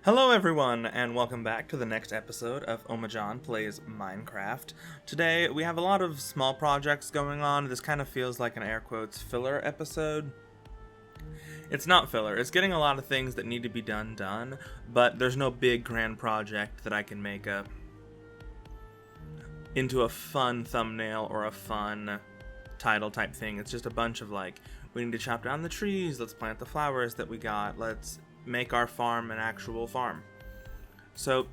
Hello everyone, and welcome back to the next episode of Omajan Plays Minecraft. Today, we have a lot of small projects going on. This kind of feels like an air quotes filler episode. It's not filler, it's getting a lot of things that need to be done, but there's no big grand project that I can make into a fun thumbnail or a fun title type thing. It's just a bunch of we need to chop down the trees, let's plant the flowers that we got, let's make our farm an actual farm. So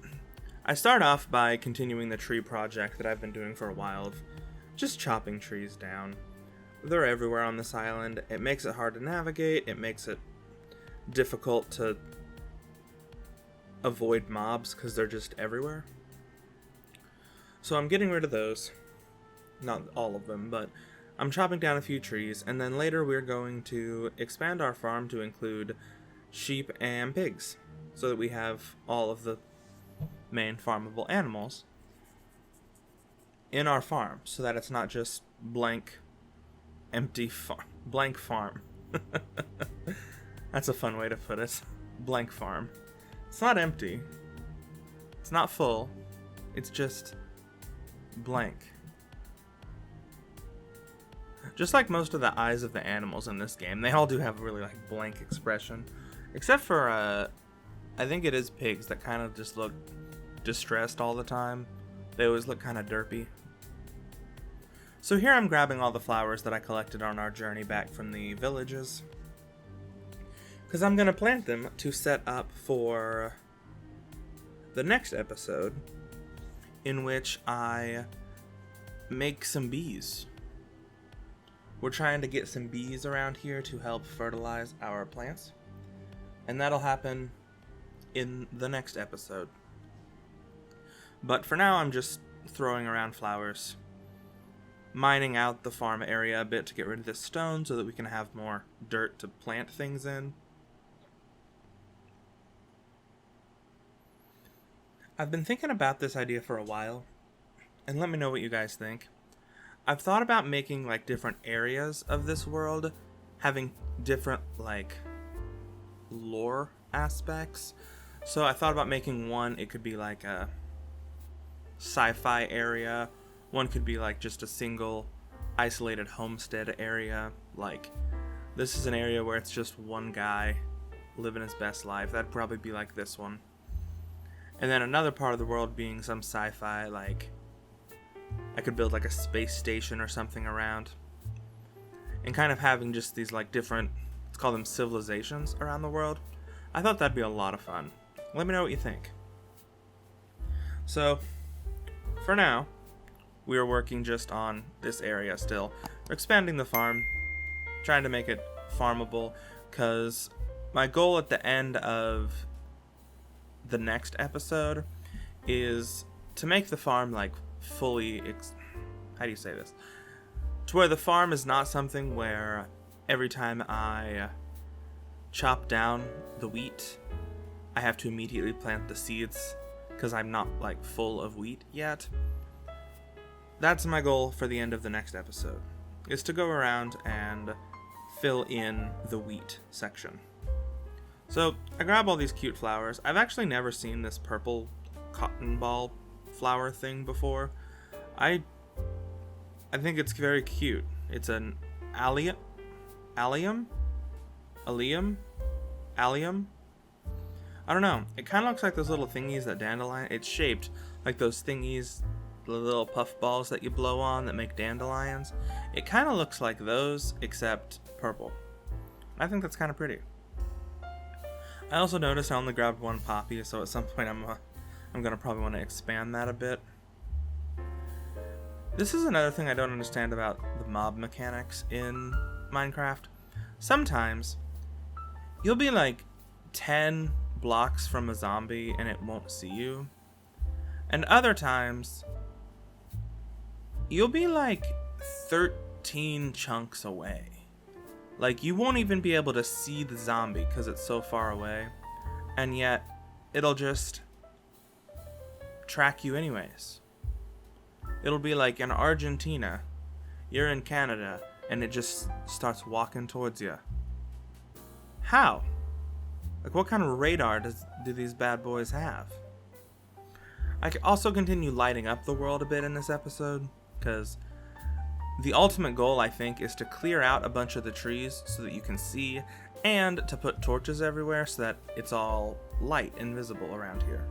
I start off by continuing the tree project that I've been doing for a while of just chopping trees down. They're everywhere on this island. It makes it hard to navigate. It makes it difficult to avoid mobs because they're just everywhere. So I'm getting rid of those. Not all of them, but I'm chopping down a few trees, and then later we're going to expand our farm to include sheep and pigs, so that we have all of the main farmable animals in our farm, so that it's not just blank farm. That's a fun way to put it. Blank farm. It's not empty. It's not full. It's just blank. Just like most of the eyes of the animals in this game, they all do have a really blank expression. Except for, I think it is pigs that kind of just look distressed all the time. They always look kind of derpy. So here I'm grabbing all the flowers that I collected on our journey back from the villages, because I'm going to plant them to set up for the next episode, in which I make some bees. We're trying to get some bees around here to help fertilize our plants. And that'll happen in the next episode. But for now, I'm just throwing around flowers, mining out the farm area a bit to get rid of this stone so that we can have more dirt to plant things in. I've been thinking about this idea for a while, and let me know what you guys think. I've thought about making different areas of this world, having different lore aspects. So I thought about making one, it could be a sci-fi area. One could be just a single isolated homestead area. This is an area where it's just one guy living his best life. That'd probably be this one. And then another part of the world being some sci-fi, I could build a space station or something around. And kind of having just these different, let's call them civilizations around the world. I thought that'd be a lot of fun. Let me know what you think. So, for now, we are working just on this area still. We're expanding the farm, trying to make it farmable, because my goal at the end of the next episode is to make the farm fully, how do you say this? To where the farm is not something where every time I chop down the wheat, I have to immediately plant the seeds, because I'm not full of wheat yet. That's my goal for the end of the next episode, is to go around and fill in the wheat section. So I grab all these cute flowers. I've actually never seen this purple cotton ball flower thing before. I think it's very cute. It's an allium. I don't know. It kind of looks like those little thingies that dandelion. It's shaped like those thingies, the little puff balls that you blow on that make dandelions. It kind of looks like those, except purple. I think that's kind of pretty. I also noticed I only grabbed one poppy, so at some point I'm gonna probably want to expand that a bit. This is another thing I don't understand about the mob mechanics in Minecraft. Sometimes you'll be 10 blocks from a zombie and it won't see you. And other times you'll be 13 chunks away. You won't even be able to see the zombie because it's so far away. And yet it'll just track you anyways. It'll be in Argentina, you're in Canada, and it just starts walking towards you. How? Like, what kind of radar do these bad boys have? I could also continue lighting up the world a bit in this episode, because the ultimate goal, I think, is to clear out a bunch of the trees so that you can see, and to put torches everywhere so that it's all light and visible around here.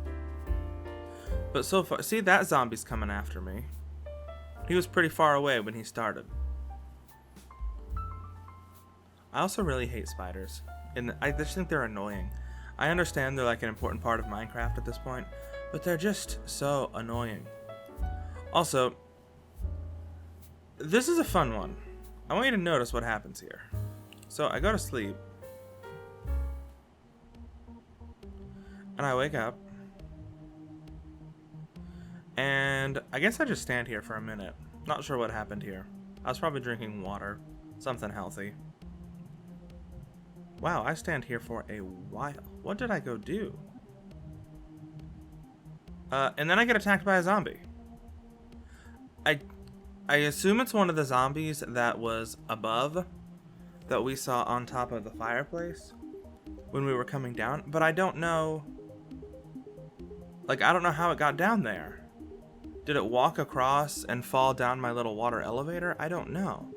But so far, see, that zombie's coming after me. He was pretty far away when he started. I also really hate spiders, and I just think they're annoying. I understand they're like an important part of Minecraft at this point, but they're just so annoying. Also, this is a fun one. I want you to notice what happens here. So I go to sleep, and I wake up, and I guess I just stand here for a minute. Not sure what happened here. I was probably drinking water, something healthy. Wow, I stand here for a while. What did I go do? And then I get attacked by a zombie. I assume it's one of the zombies that was above, that we saw on top of the fireplace when we were coming down, but I don't know. Like, I don't know how it got down there. Did it walk across and fall down my little water elevator? I don't know.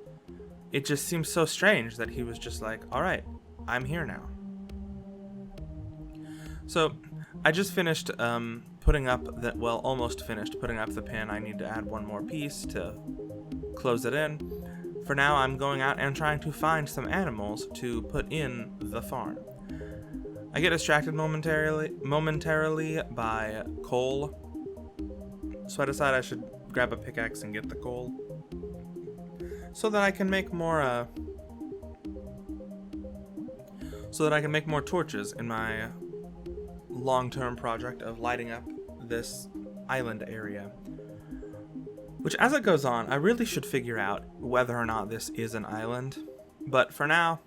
It just seems so strange that he was just like, alright, I'm here now. So, I just finished putting up the, well, almost finished putting up the pin. I need to add one more piece to close it in. For now, I'm going out and trying to find some animals to put in the farm. I get distracted momentarily by coal, so I decide I should grab a pickaxe and get the coal so that I can make more torches in my long-term project of lighting up this island area. Which, as it goes on, I really should figure out whether or not this is an island. But for now,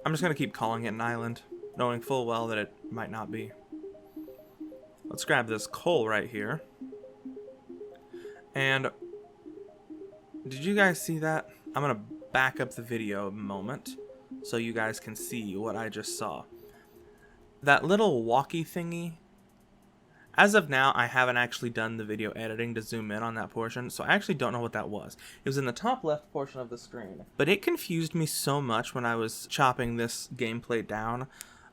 I'm just going to keep calling it an island, knowing full well that it might not be. Let's grab this coal right here. And did you guys see that? I'm going to back up the video a moment so you guys can see what I just saw. That little walkie thingy, as of now, I haven't actually done the video editing to zoom in on that portion, so I actually don't know what that was. It was in the top left portion of the screen, but it confused me so much when I was chopping this gameplay down.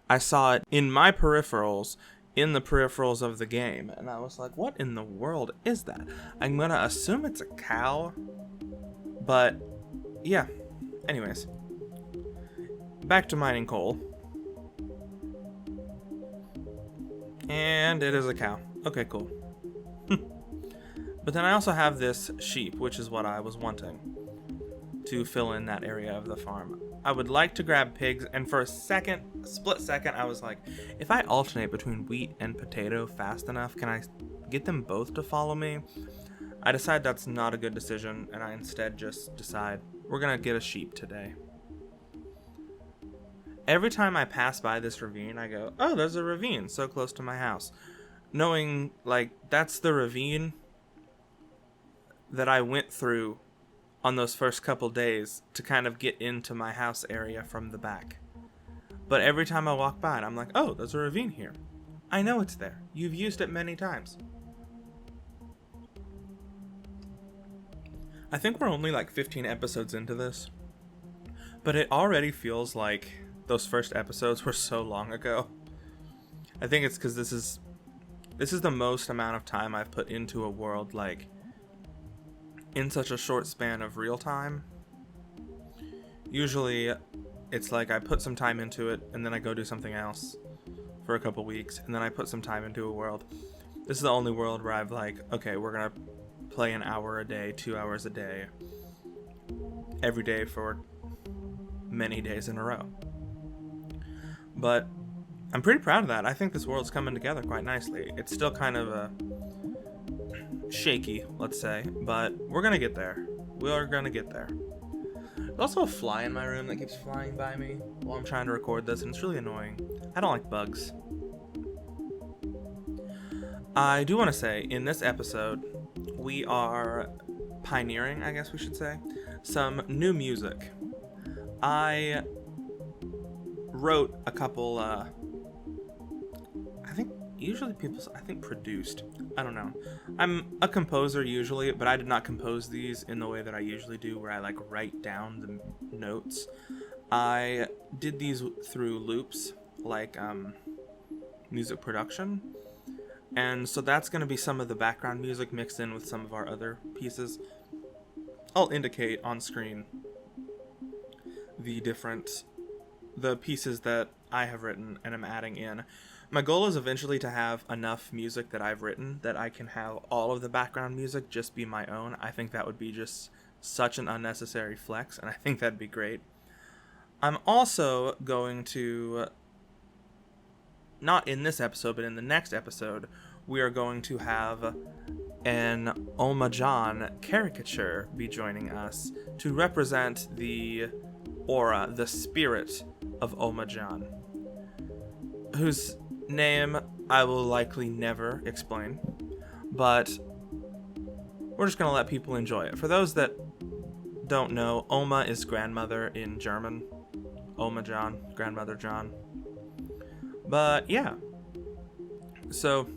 I saw it in my peripherals, in the peripherals of the game, and I was like, what in the world is that? I'm gonna assume it's a cow, but yeah. Anyways, back to mining coal. And it is a cow. Okay, cool. But then I also have this sheep, which is what I was wanting to fill in that area of the farm. I would like to grab pigs, and for a split second, I was like, if I alternate between wheat and potato fast enough, can I get them both to follow me? I decide that's not a good decision, and I instead just decide we're gonna get a sheep today. Every time I pass by this ravine, I go, oh, there's a ravine so close to my house. Knowing, like, that's the ravine that I went through on those first couple days to kind of get into my house area from the back. But every time I walk by it, I'm like, oh, there's a ravine here. I know it's there. You've used it many times. I think we're only like 15 episodes into this, but it already feels like those first episodes were so long ago. I think it's because this is the most amount of time I've put into a world, like, in such a short span of real time. Usually, it's like I put some time into it, and then I go do something else for a couple weeks, and then I put some time into a world. This is the only world where I've like, okay, we're gonna play an hour a day, 2 hours a day, every day for many days in a row. But I'm pretty proud of that. I think this world's coming together quite nicely. It's still kind of shaky, let's say, but we're gonna get there. We're gonna get there. There's also a fly in my room that keeps flying by me while I'm trying to record this, and it's really annoying. I don't like bugs. I do want to say, in this episode, we are pioneering, I guess we should say, some new music. I wrote a couple, I think produced. I don't know. I'm a composer usually, but I did not compose these in the way that I usually do, where I like write down the notes. I did these through loops, like music production. And so that's going to be some of the background music mixed in with some of our other pieces. I'll indicate on screen the pieces that I have written and am adding in. My goal is eventually to have enough music that I've written that I can have all of the background music just be my own. I think that would be just such an unnecessary flex, and I think that'd be great. I'm also going to, not in this episode, but in the next episode, we are going to have an Omajan caricature be joining us to represent the aura, the spirit of Omajan, whose name I will likely never explain, but we're just going to let people enjoy it. For those that don't know, Oma is grandmother in German. Omajan, grandmother John. But yeah, so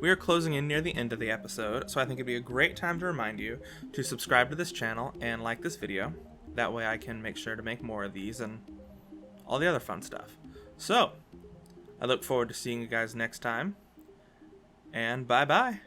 we are closing in near the end of the episode, so I think it'd be a great time to remind you to subscribe to this channel and like this video. That way I can make sure to make more of these and all the other fun stuff. So, I look forward to seeing you guys next time, and bye-bye.